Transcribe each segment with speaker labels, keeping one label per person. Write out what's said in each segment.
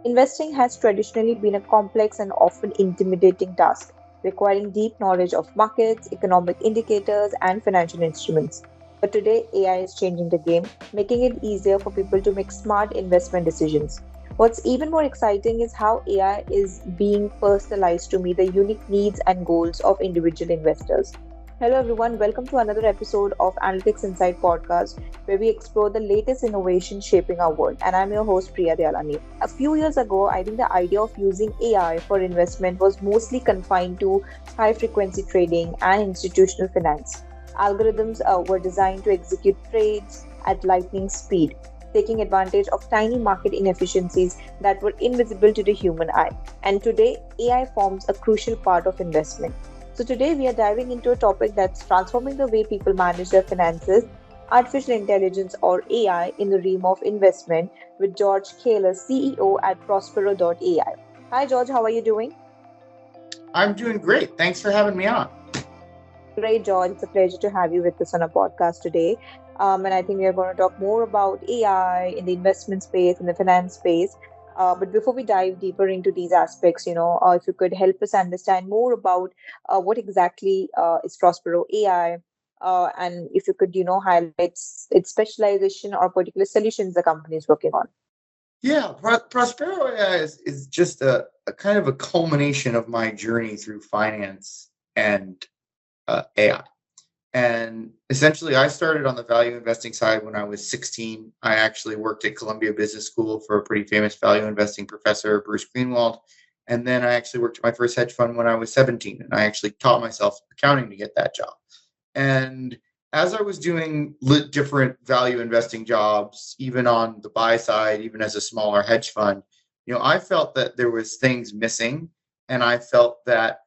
Speaker 1: Investing has traditionally been a complex and often intimidating task, requiring deep knowledge of markets, economic indicators, and financial instruments. But today, AI is changing the game, making it easier for people to make smart investment decisions. What's even more exciting is how AI is being personalized to meet the unique needs and goals of individual investors. Hello, everyone. Welcome to another episode of Analytics Insight podcast, where we explore the latest innovations shaping our world. And I'm your host, Priya Dayalani. A few years ago, I think the idea of using AI for investment was mostly confined to high frequency trading and institutional finance. Algorithms were designed to execute trades at lightning speed, taking advantage of tiny market inefficiencies that were invisible to the human eye. And today, AI forms a crucial part of investment. So, today we are diving into a topic that's transforming the way people manage their finances: artificial intelligence or AI in the realm of investment, with George Kailas, CEO at Prospero.AI. Hi, George, how are you doing?
Speaker 2: I'm doing great. Thanks for having me on.
Speaker 1: Great, George. It's a pleasure to have you with us on a podcast today. And I think we are going to talk more about AI in the investment space, in the finance space. But before we dive deeper into these aspects, if you could help us understand more about what exactly is Prospero AI, and if you could, highlight its specialization or particular solutions the company is working on.
Speaker 2: Yeah, Prospero.AI is just a kind of a culmination of my journey through finance and AI. And essentially, I started on the value investing side when I was 16. I actually worked at Columbia Business School for a pretty famous value investing professor, Bruce Greenwald. And then I actually worked at my first hedge fund when I was 17. And I actually taught myself accounting to get that job. And as I was doing different value investing jobs, even on the buy side, even as a smaller hedge fund, I felt that there was things missing. And I felt that,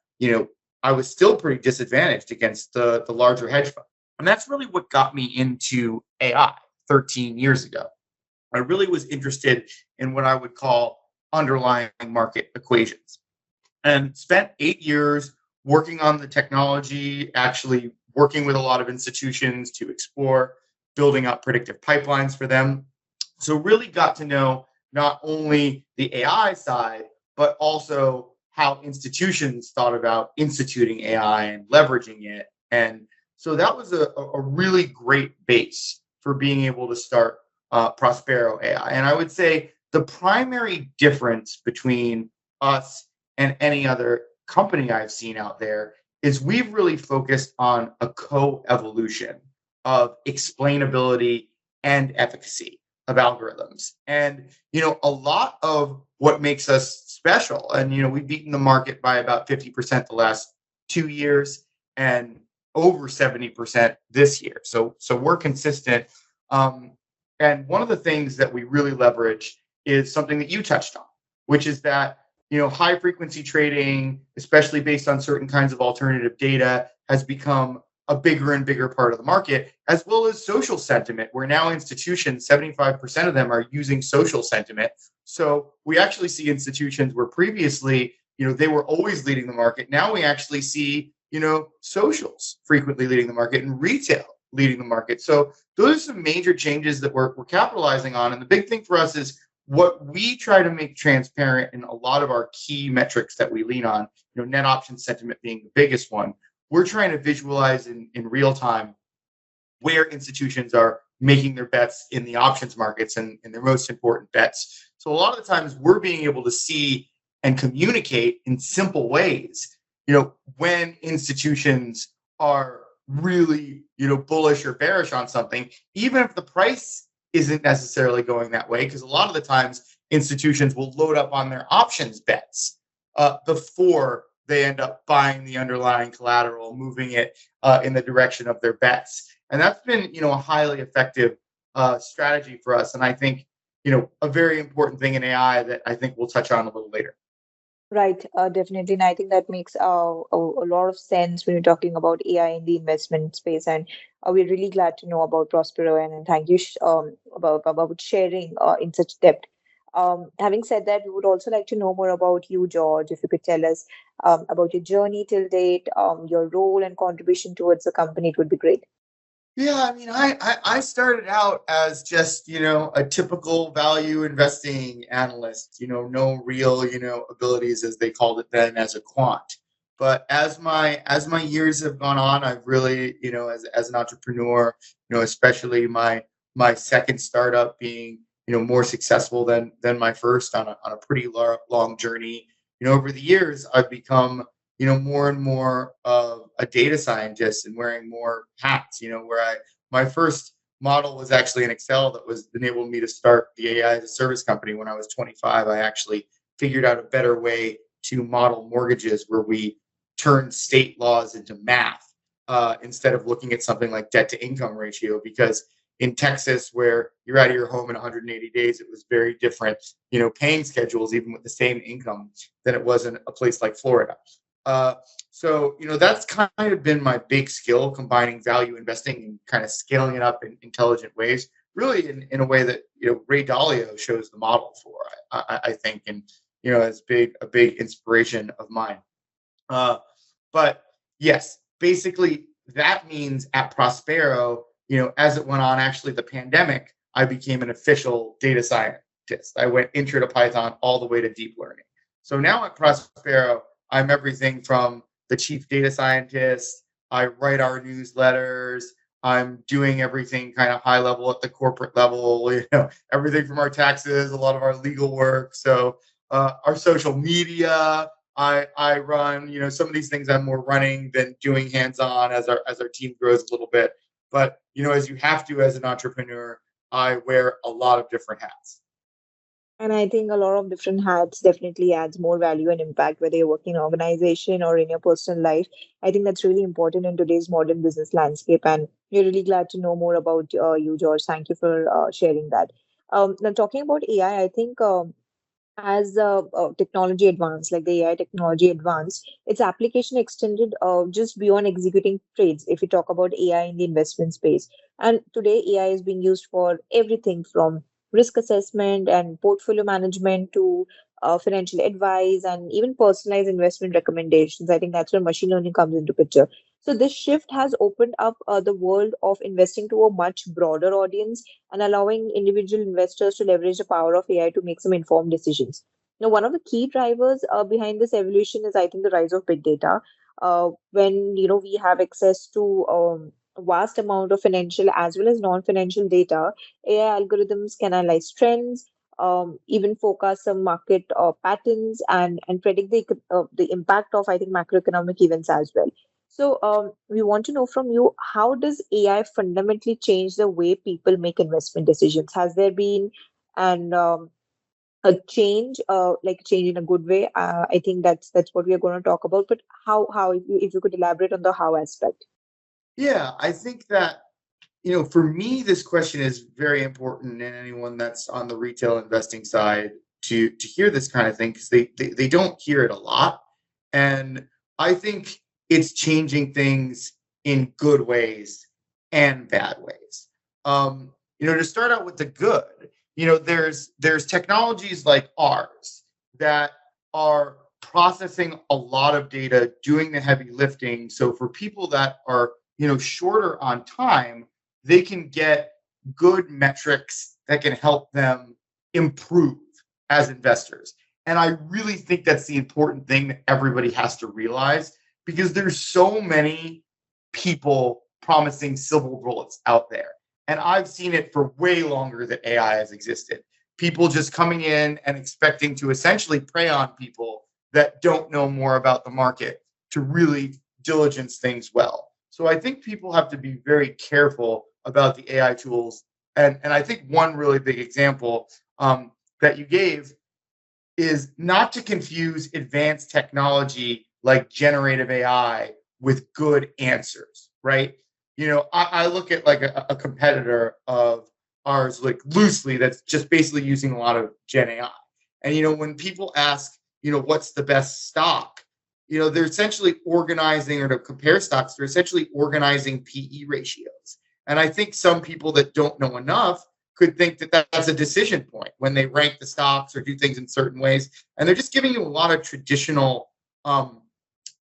Speaker 2: I was still pretty disadvantaged against the larger hedge fund. And that's really what got me into AI 13 years ago. I really was interested in what I would call underlying market equations, and spent 8 years working on the technology, actually working with a lot of institutions to explore building up predictive pipelines for them. So really got to know not only the AI side, but also how institutions thought about instituting AI and leveraging it. And so that was a really great base for being able to start Prospero AI. And I would say the primary difference between us and any other company I've seen out there is we've really focused on a co-evolution of explainability and efficacy of algorithms. And, a lot of what makes us special, and, we've beaten the market by about 50% the last 2 years and over 70% this year. So we're consistent. And one of the things that we really leverage is something that you touched on, which is that high frequency trading, especially based on certain kinds of alternative data, has become a bigger and bigger part of the market, as well as social sentiment, where now institutions, 75% of them are using social sentiment. So we actually see institutions where previously, they were always leading the market. Now we actually see, socials frequently leading the market and retail leading the market. So those are some major changes that we're capitalizing on. And the big thing for us is what we try to make transparent in a lot of our key metrics that we lean on, net option sentiment being the biggest one. We're trying to visualize in real time where institutions are making their bets in the options markets and their most important bets. So a lot of the times we're being able to see and communicate in simple ways, when institutions are really, bullish or bearish on something, even if the price isn't necessarily going that way, because a lot of the times institutions will load up on their options bets before they end up buying the underlying collateral, moving it in the direction of their bets. And that's been, a highly effective strategy for us. And I think, a very important thing in AI that I think we'll touch on a little later.
Speaker 1: Right, definitely. And I think that makes a lot of sense when you're talking about AI in the investment space. And we're really glad to know about Prospero, and thank you about sharing in such depth. Having said that, we would also like to know more about you, George. If you could tell us about your journey till date, your role and contribution towards the company, it would be great.
Speaker 2: Yeah, I mean, I started out as just, a typical value investing analyst, no real, abilities as they called it then as a quant. But as my years have gone on, I've really, as an entrepreneur, especially my second startup being, more successful than my first on a pretty long journey. Over the years, I've become more and more of a data scientist and wearing more hats, where my first model was actually in Excel that was enabled me to start the AI as a service company when I was 25. I actually figured out a better way to model mortgages where we turn state laws into math instead of looking at something like debt to income ratio, because in Texas, where you're out of your home in 180 days, it was very different, paying schedules, even with the same income, than it was in a place like Florida. Uh, so, that's kind of been my big skill, combining value investing and kind of scaling it up in intelligent ways, really in a way that, Ray Dalio shows the model for, I think, and, it's a big inspiration of mine. Uh, but yes, basically that means at Prospero, as it went on, actually the pandemic, I became an official data scientist. I went intro to Python all the way to deep learning. So now at Prospero, I'm everything from the chief data scientist. I write our newsletters. I'm doing everything kind of high level at the corporate level, everything from our taxes, a lot of our legal work. So our social media, I run, some of these things I'm more running than doing hands-on as our team grows a little bit. But, as you have to as an entrepreneur, I wear a lot of different hats.
Speaker 1: And I think a lot of different hats definitely adds more value and impact, whether you're working in an organization or in your personal life. I think that's really important in today's modern business landscape. And we're really glad to know more about you, George. Thank you for sharing that. Now, talking about AI, I think as technology advanced, like the AI technology advanced, its application extended just beyond executing trades. If we talk about AI in the investment space, and today AI is being used for everything from risk assessment and portfolio management to financial advice and even personalized investment recommendations. I think that's where machine learning comes into picture. So this shift has opened up the world of investing to a much broader audience and allowing individual investors to leverage the power of AI to make some informed decisions. Now, one of the key drivers behind this evolution is, I think, the rise of big data. When we have access to a vast amount of financial as well as non-financial data, AI algorithms can analyze trends, even forecast some market patterns, and predict the impact of, I think, macroeconomic events as well. So, we want to know from you, how does AI fundamentally change the way people make investment decisions? Has there been an a change, like a change in a good way? I think that's what we are going to talk about. But how if you could elaborate on the how aspect?
Speaker 2: Yeah, I think that, for me, this question is very important, and anyone that's on the retail investing side to hear this kind of thing, because they don't hear it a lot. And I think it's changing things in good ways and bad ways. To start out with the good, there's technologies like ours that are processing a lot of data, doing the heavy lifting. So for people that are, shorter on time, they can get good metrics that can help them improve as investors. And I really think that's the important thing that everybody has to realize, because there's so many people promising silver bullets out there. And I've seen it for way longer than AI has existed. People just coming in and expecting to essentially prey on people that don't know more about the market to really diligence things well. So I think people have to be very careful about the AI tools. And I think one really big example that you gave is not to confuse advanced technology like generative AI with good answers, right? I look at like a competitor of ours, like loosely, that's just basically using a lot of Gen AI. And, when people ask, what's the best stock, they're essentially organizing, or to compare stocks, they're essentially organizing PE ratios. And I think some people that don't know enough could think that that's a decision point when they rank the stocks or do things in certain ways. And they're just giving you a lot of traditional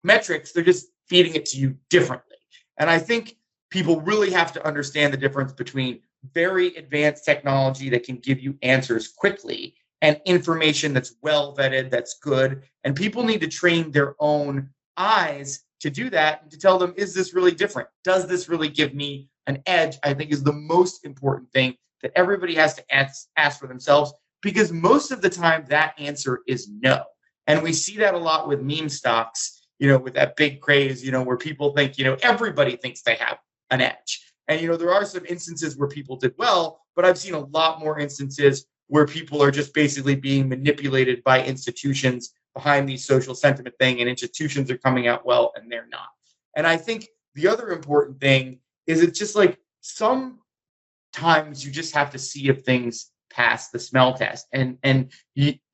Speaker 2: metrics. They're just feeding it to you differently. And I think people really have to understand the difference between very advanced technology that can give you answers quickly and information that's well vetted, that's good. And people need to train their own eyes to do that and to tell them, is this really different? Does this really give me an edge? I think is the most important thing that everybody has to ask for themselves, because most of the time that answer is no. And we see that a lot with meme stocks, with that big craze, where people think, everybody thinks they have an edge. And, there are some instances where people did well, but I've seen a lot more instances where people are just basically being manipulated by institutions behind these social sentiment thing, and institutions are coming out well and they're not. And I think the other important thing is it's just like sometimes you just have to see if things pass the smell test. And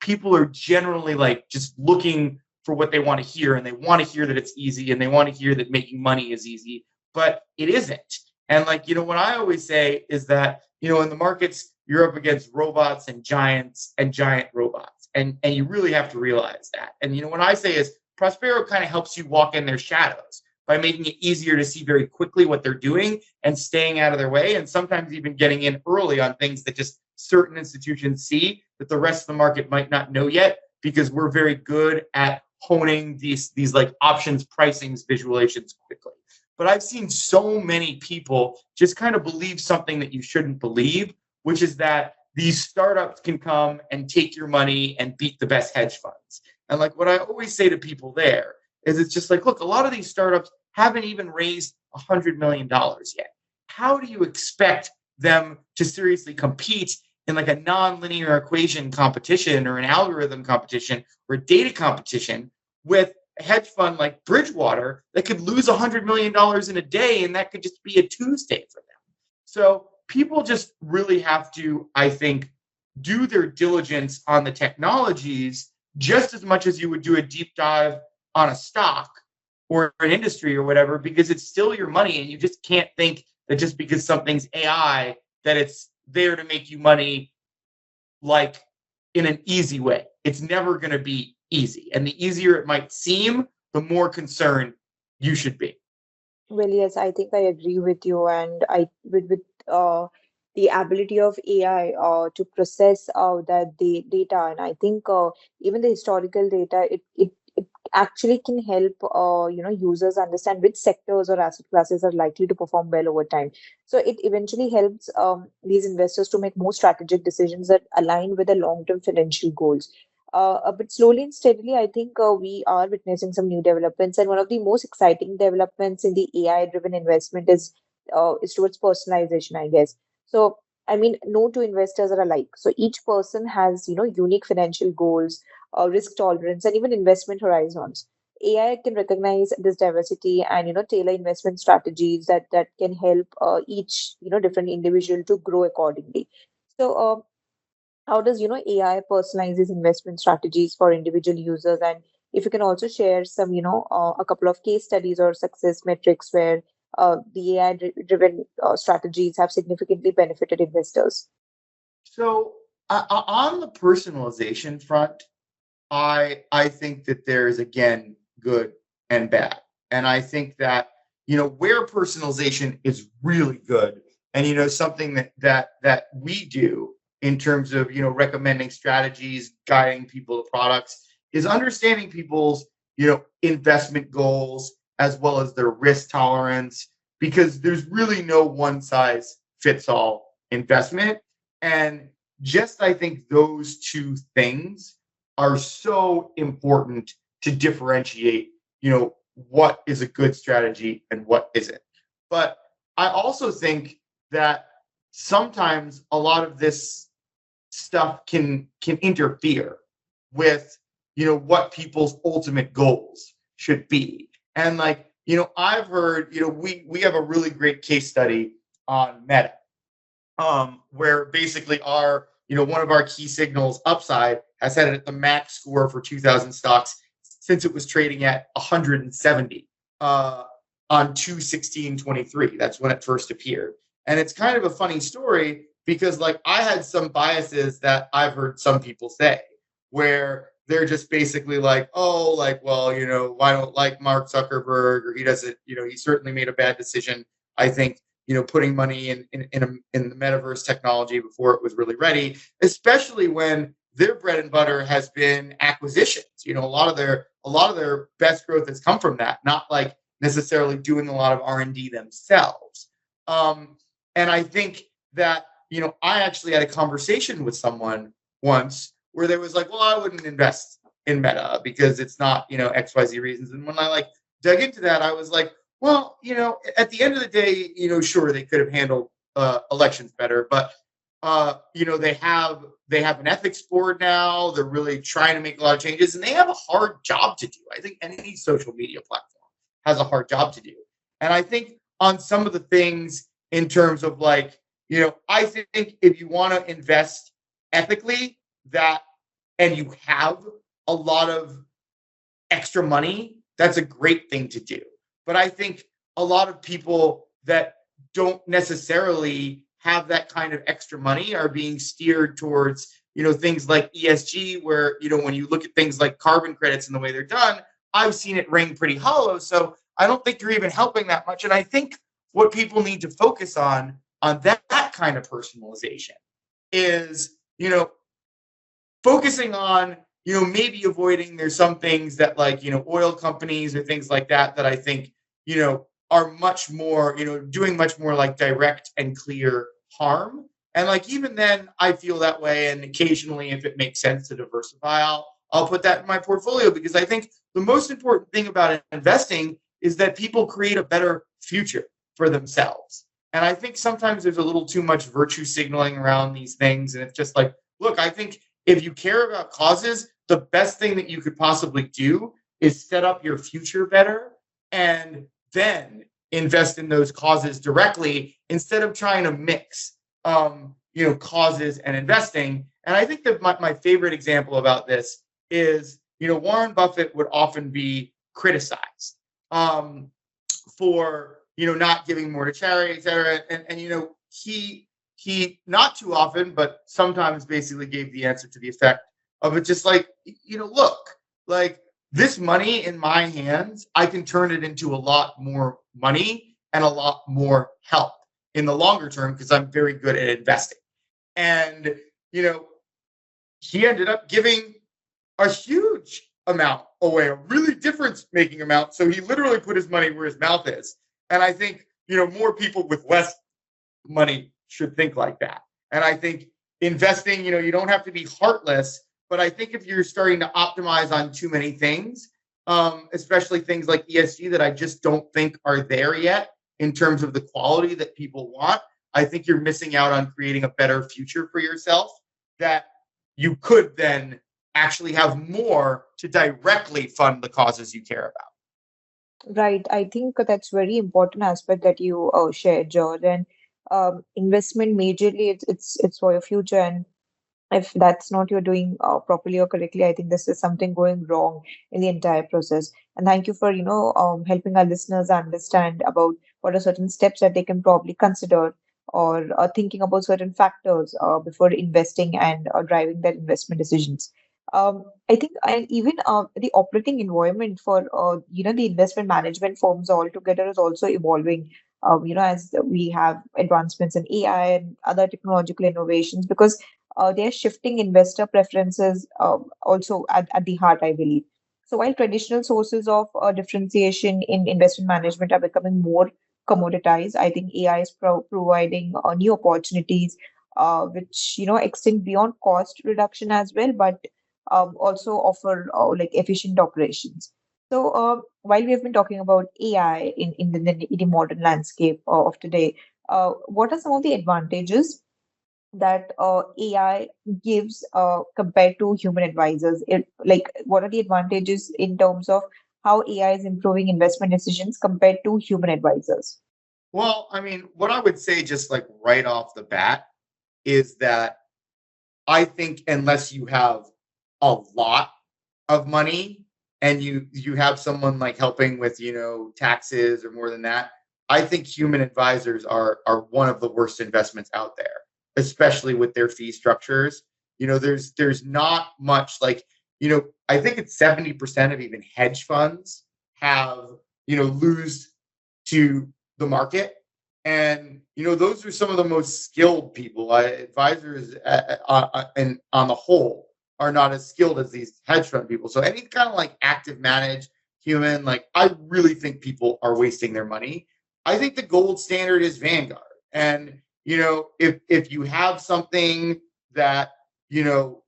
Speaker 2: people are generally like just looking for what they want to hear, and they want to hear that it's easy, and they want to hear that making money is easy, but it isn't. And what I always say is that, in the markets, you're up against robots and giants and giant robots. And you really have to realize that. And, what I say is Prospero kind of helps you walk in their shadows by making it easier to see very quickly what they're doing and staying out of their way. And sometimes even getting in early on things that just certain institutions see that the rest of the market might not know yet, because we're very good at honing these like options pricings visualizations quickly. But I've seen so many people just kind of believe something that you shouldn't believe, which is that these startups can come and take your money and beat the best hedge funds. And what I always say to people there is it's just like, look, a lot of these startups haven't even raised $100 million yet. How do you expect them to seriously compete in a non-linear equation competition or an algorithm competition or a data competition with a hedge fund like Bridgewater that could lose $100 million in a day, and that could just be a Tuesday for them? So people just really have to, I think, do their diligence on the technologies just as much as you would do a deep dive on a stock or an industry or whatever, because it's still your money, and you just can't think that just because something's AI that it's there to make you money in an easy way. It's never going to be easy. And the easier it might seem, the more concerned you should be.
Speaker 1: Well, yes, I think I agree with you, and I with the ability of AI to process that the data, and I think even the historical data, it actually can help users understand which sectors or asset classes are likely to perform well over time. So it eventually helps these investors to make more strategic decisions that align with the long-term financial goals. But slowly and steadily, I think we are witnessing some new developments, and one of the most exciting developments in the AI-driven investment is towards personalization, I guess. So, I mean, no two investors are alike. So each person has, unique financial goals, risk tolerance, and even investment horizons. AI can recognize this diversity and tailor investment strategies that can help each different individual to grow accordingly. So how does AI personalize these investment strategies for individual users? And if you can also share some a couple of case studies or success metrics where the AI driven strategies have significantly benefited investors.
Speaker 2: So on the personalization front, I think that there's, again, good and bad. And I think that, where personalization is really good, and, something that we do in terms of, recommending strategies, guiding people to products, is understanding people's, investment goals as well as their risk tolerance, because there's really no one size fits all investment. And just, I think those two things are so important to differentiate, what is a good strategy and what isn't. But I also think that sometimes a lot of this stuff can interfere with, what people's ultimate goals should be. And I've heard, we have a really great case study on Meta, where basically one of our key signals upside has had it at the max score for 2000 stocks since it was trading at 170 on 2/16/23. That's when it first appeared. And it's kind of a funny story because I had some biases that I've heard some people say, where they're just basically well, I don't like Mark Zuckerberg, or he doesn't, he certainly made a bad decision I think, putting money in the metaverse technology before it was really ready, especially when their bread and butter has been acquisitions. A lot of their best growth has come from that, not like necessarily doing a lot of R&D themselves. And I think that, I actually had a conversation with someone once where they was like, well, I wouldn't invest in Meta because it's not, XYZ reasons. And when I like dug into that, I was like, well, at the end of the day, sure, they could have handled elections better, but they have an ethics board now. They're really trying to make a lot of changes, and they have a hard job to do. I think any social media platform has a hard job to do. And I think on some of the things in terms of like, I think if you want to invest ethically, that and you have a lot of extra money, that's a great thing to do. But I think a lot of people that don't necessarily have that kind of extra money are being steered towards, things like ESG, where, when you look at things like carbon credits and the way they're done, I've seen it ring pretty hollow. So I don't think you're even helping that much. And I think what people need to focus on that kind of personalization is, focusing on, maybe avoiding, there's some things that like, oil companies or things like that I think, are much more, doing much more like direct and clear harm. And like, even then I feel that way. And occasionally, if it makes sense to diversify, I'll put that in my portfolio, because I think the most important thing about investing is that people create a better future for themselves. And I think sometimes there's a little too much virtue signaling around these things. And it's just like, look, I think if you care about causes, the best thing that you could possibly do is set up your future better and then invest in those causes directly, instead of trying to mix, causes and investing. And I think that my favorite example about this is, Warren Buffett would often be criticized for, not giving more to charity, et cetera. And he not too often, but sometimes basically gave the answer to the effect of it just like, look, like this money in my hands, I can turn it into a lot more money and a lot more help in the longer term, because I'm very good at investing. And, he ended up giving a huge amount away, a really difference making amount. So he literally put his money where his mouth is. And I think, more people with less money should think like that. And I think investing, you don't have to be heartless, but I think if you're starting to optimize on too many things, especially things like ESG that I just don't think are there yet in terms of the quality that people want, I think you're missing out on creating a better future for yourself that you could then actually have more to directly fund the causes you care about.
Speaker 1: Right. I think that's very important aspect that you shared, George. And investment majorly, it's for your future. And if that's not you're doing properly or correctly, I think this is something going wrong in the entire process. And thank you for helping our listeners understand about what are certain steps that they can probably consider, or thinking about certain factors before investing and driving their investment decisions. I think, and even the operating environment for the investment management firms altogether is also evolving. As we have advancements in AI and other technological innovations, because they're shifting investor preferences also at the heart, I believe. So while traditional sources of differentiation in investment management are becoming more commoditized, I think AI is providing new opportunities, which extend beyond cost reduction as well, but also offer like efficient operations. So while we have been talking about AI in the modern landscape of today, what are some of the advantages that AI gives compared to human advisors? Like, what are the advantages in terms of how AI is improving investment decisions compared to human advisors?
Speaker 2: Well, I mean, what I would say just like right off the bat is that I think unless you have a lot of money and you have someone like helping with, taxes or more than that, I think human advisors are one of the worst investments out there, especially with their fee structures. There's not much like, I think it's 70% of even hedge funds have, lose to the market. And those are some of the most skilled people. Advisors, and on the whole, are not as skilled as these hedge fund people. So any kind of like active managed human, like I really think people are wasting their money. I think the gold standard is Vanguard. And if you have something that you know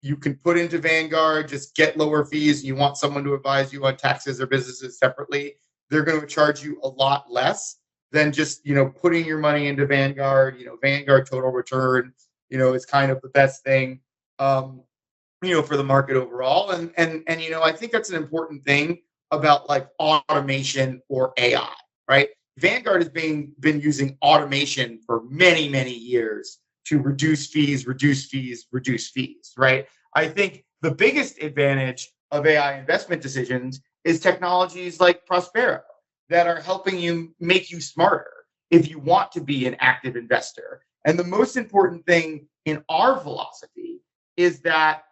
Speaker 2: you can put into Vanguard, just get lower fees, and you want someone to advise you on taxes or businesses separately, they're going to charge you a lot less than just putting your money into Vanguard. Vanguard total return is kind of the best thing for the market overall. And I think that's an important thing about like automation or AI, right? Vanguard has been using automation for many, many years to reduce fees, reduce fees, reduce fees, right? I think the biggest advantage of AI investment decisions is technologies like Prospero that are helping you make you smarter if you want to be an active investor. And the most important thing in our philosophy is that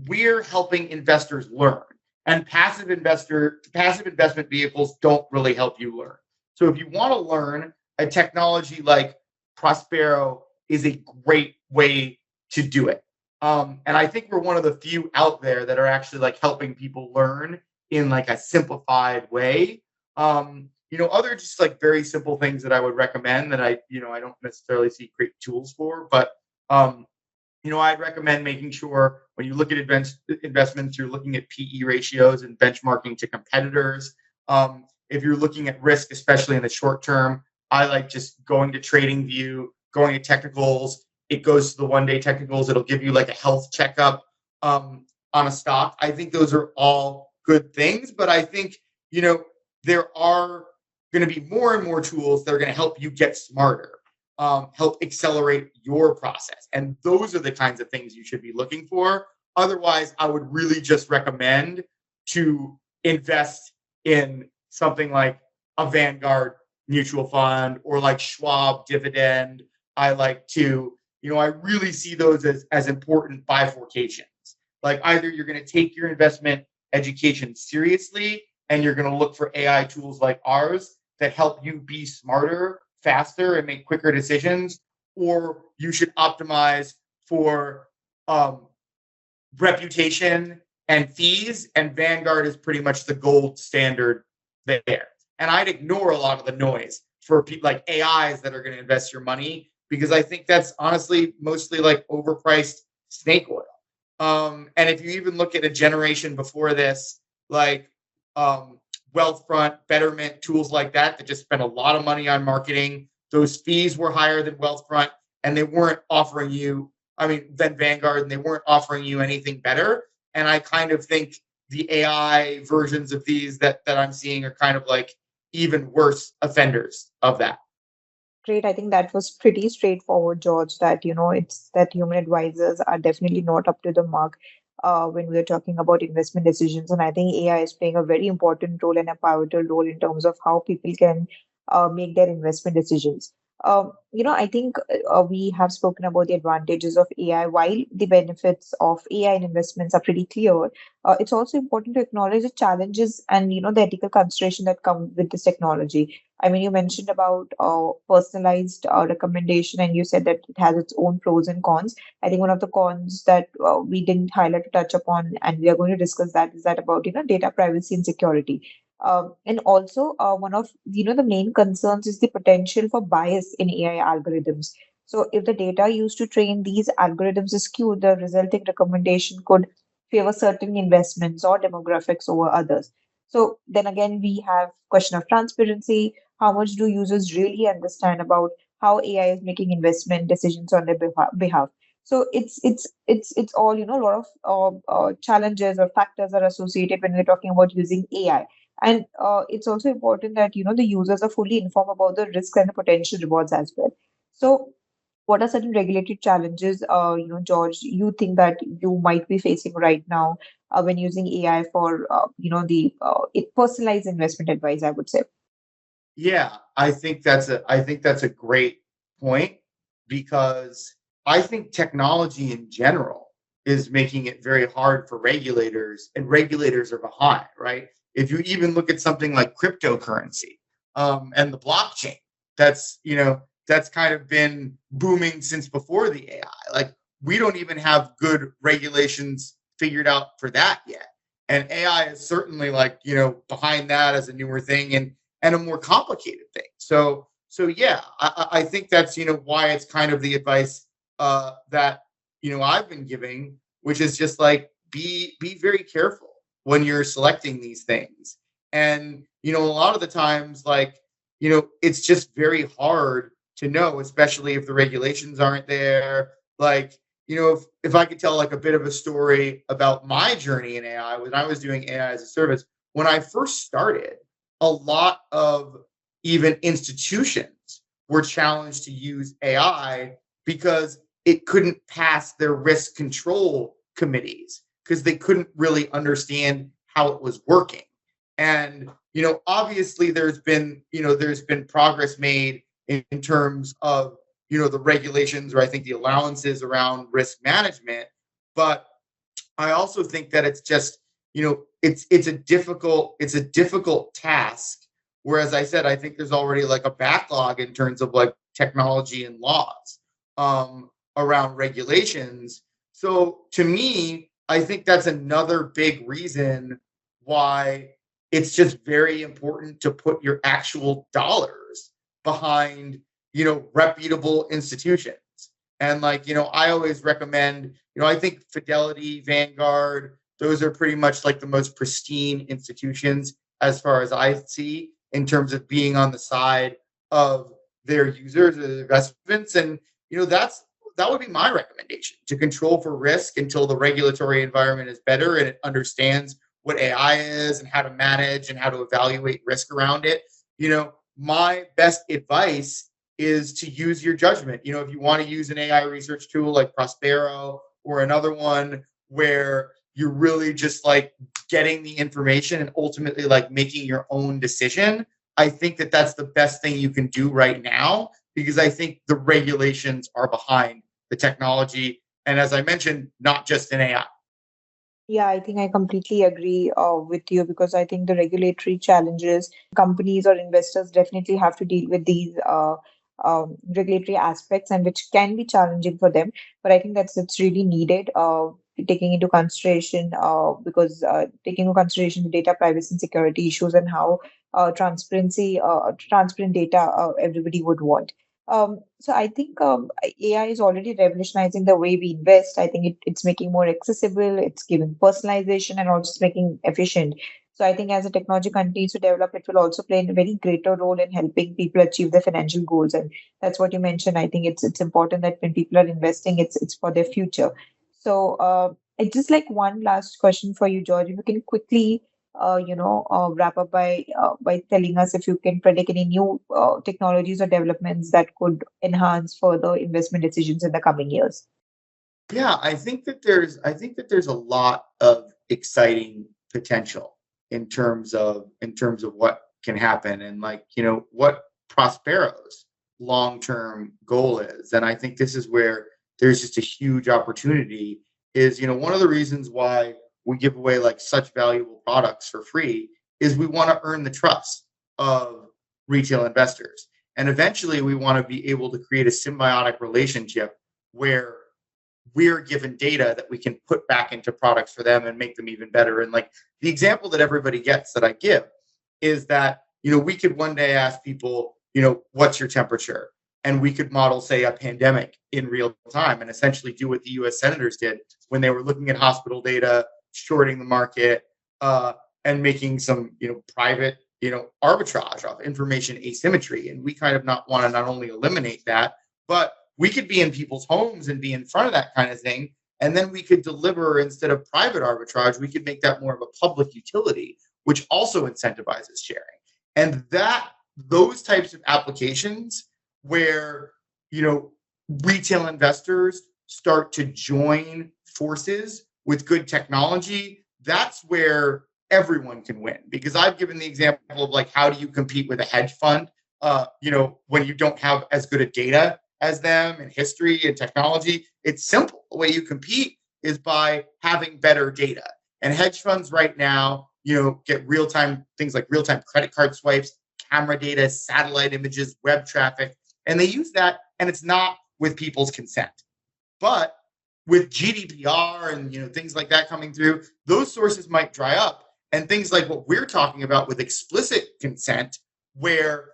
Speaker 2: we're helping investors learn, and passive investment vehicles don't really help you learn. So if you want to learn, a technology like Prospero is a great way to do it. And I think we're one of the few out there that are actually like helping people learn in like a simplified way. Other just like very simple things that I would recommend that I don't necessarily see great tools for, but I'd recommend making sure when you look at investments, you're looking at PE ratios and benchmarking to competitors. If you're looking at risk, especially in the short term, I like just going to TradingView, going to technicals. It goes to the one-day technicals. It'll give you like a health checkup on a stock. I think those are all good things, but I think, there are going to be more and more tools that are going to help you get smarter. Help accelerate your process. And those are the kinds of things you should be looking for. Otherwise, I would really just recommend to invest in something like a Vanguard mutual fund or like Schwab dividend. I really see those as important bifurcations. Like either you're going to take your investment education seriously and you're going to look for AI tools like ours that help you be smarter, faster, and make quicker decisions, or you should optimize for reputation and fees, and Vanguard is pretty much the gold standard there. And I'd ignore a lot of the noise for people like AIs that are going to invest your money, because I think that's honestly mostly like overpriced snake oil. And if you even look at a generation before this, like Wealthfront, Betterment, tools like that just spent a lot of money on marketing. Those fees were higher than Wealthfront, and they weren't offering you, than Vanguard, and they weren't offering you anything better. And I kind of think the AI versions of these that I'm seeing are kind of like even worse offenders of that.
Speaker 1: Great. I think that was pretty straightforward, George, that, it's that human advisors are definitely not up to the mark when we're talking about investment decisions. And I think AI is playing a very important role and a pivotal role in terms of how people can make their investment decisions. I think we have spoken about the advantages of AI. While the benefits of AI in investments are pretty clear, it's also important to acknowledge the challenges and, the ethical consideration that come with this technology. I mean, you mentioned about personalized recommendation, and you said that it has its own pros and cons. I think one of the cons that we didn't highlight to touch upon, and we are going to discuss that, is that about data privacy and security. And also, one of the main concerns is the potential for bias in AI algorithms. So, if the data used to train these algorithms is skewed, the resulting recommendation could favor certain investments or demographics over others. So then again, we have question of transparency. How much do users really understand about how AI is making investment decisions on their behalf? So it's all a lot of challenges or factors are associated when we're talking about using AI. And it's also important that the users are fully informed about the risks and the potential rewards as well. So what are certain regulatory challenges, George, you think that you might be facing right now when using AI for, the personalized investment advice, I would say?
Speaker 2: Yeah, I think that's a great point, because I think technology in general is making it very hard for regulators, and regulators are behind, right? If you even look at something like cryptocurrency and the blockchain, that's kind of been booming since before the AI. Like, we don't even have good regulations figured out for that yet. And AI is certainly, like, behind that as a newer thing, and a more complicated thing. So yeah, I think that's, why it's kind of the advice that, I've been giving, which is just like, be very careful when you're selecting these things. And, a lot of the times, like, it's just very hard to know, especially if the regulations aren't there. Like, if I could tell, like, a bit of a story about my journey in AI when I was doing AI as a service, when I first started, a lot of even institutions were challenged to use AI because it couldn't pass their risk control committees because they couldn't really understand how it was working. And, obviously there's been progress made in terms of, the regulations, or I think the allowances around risk management. But I also think that it's just, it's a difficult task. Whereas I said, I think there's already, like, a backlog in terms of, like, technology and laws around regulations. So to me, I think that's another big reason why it's just very important to put your actual dollars behind, reputable institutions. And, like, I always recommend, I think Fidelity, Vanguard, those are pretty much like the most pristine institutions as far as I see in terms of being on the side of their users or their investments. And, that would be my recommendation: to control for risk until the regulatory environment is better and it understands what AI is and how to manage and how to evaluate risk around it. My best advice is to use your judgment. If you want to use an AI research tool like Prospero or another one where you're really just, like, getting the information and ultimately, like, making your own decision, I think that that's the best thing you can do right now, because I think the regulations are behind the technology. And as I mentioned, not just in AI.
Speaker 1: Yeah, I think I completely agree with you, because I think the regulatory challenges companies or investors definitely have to deal with these regulatory aspects, and which can be challenging for them. But I think that's really needed, taking into consideration taking into consideration the data privacy and security issues, and how transparent data everybody would want. So I think AI is already revolutionizing the way we invest. I think it's making more accessible, it's giving personalization, and also it's making efficient. So I think as the technology continues to develop, it will also play a very greater role in helping people achieve their financial goals. And that's what you mentioned. I think it's important that when people are investing, it's for their future. So it's just like one last question for you, George. If you can quickly wrap up by telling us if you can predict any new technologies or developments that could enhance further investment decisions in the coming years.
Speaker 2: Yeah, I think that there's a lot of exciting potential in terms of what can happen, and, like, what Prospero's long-term goal is. And I think this is where there's just a huge opportunity. Is, one of the reasons why we give away, like, such valuable products for free is we want to earn the trust of retail investors. And eventually we want to be able to create a symbiotic relationship where we're given data that we can put back into products for them and make them even better. And, like, the example that everybody gets that I give is that, we could one day ask people, what's your temperature? And we could model, say, a pandemic in real time and essentially do what the US senators did when they were looking at hospital data, shorting the market, and making some, private, arbitrage off information asymmetry. And we kind of not want to not only eliminate that, but we could be in people's homes and be in front of that kind of thing. And then we could deliver, instead of private arbitrage, we could make that more of a public utility, which also incentivizes sharing. And those types of applications where, retail investors start to join forces with good technology, that's where everyone can win. Because I've given the example of, like, how do you compete with a hedge fund, when you don't have as good a data as them and history and technology. It's simple. The way you compete is by having better data. And hedge funds right now, get real-time things like real-time credit card swipes, camera data, satellite images, web traffic, and they use that, and it's not with people's consent. But with GDPR and things like that coming through, those sources might dry up. And things like what we're talking about with explicit consent, where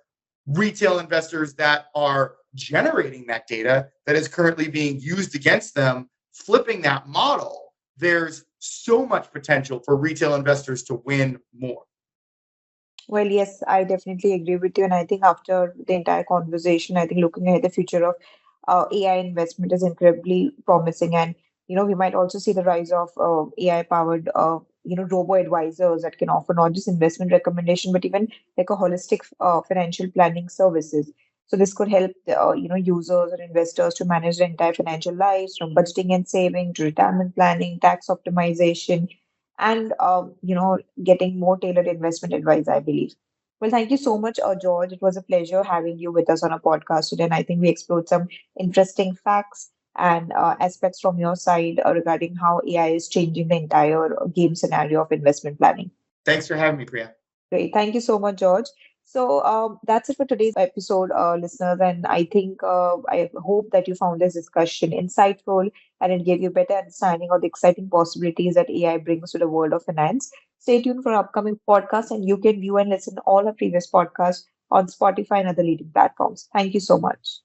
Speaker 2: retail investors that are generating that data that is currently being used against them, flipping that model, there's so much potential for retail investors to win more.
Speaker 1: Well, yes, I definitely agree with you. And I think after the entire conversation, I think looking ahead, the future of AI investment is incredibly promising. And, we might also see the rise of AI-powered, robo advisors that can offer not just investment recommendation, but even like a holistic financial planning services. So this could help, users or investors to manage their entire financial lives, from budgeting and saving to retirement planning, tax optimization, and getting more tailored investment advice, I believe. Well, thank you so much, George. It was a pleasure having you with us on a podcast today, and I think we explored some interesting facts and aspects from your side regarding how AI is changing the entire game scenario of investment planning.
Speaker 2: Thanks for having me, Priya.
Speaker 1: Great. Thank you so much, George. So that's it for today's episode, listeners. And I hope that you found this discussion insightful and it gave you better understanding of the exciting possibilities that AI brings to the world of finance. Stay tuned for upcoming podcasts, and you can view and listen to all our previous podcasts on Spotify and other leading platforms. Thank you so much.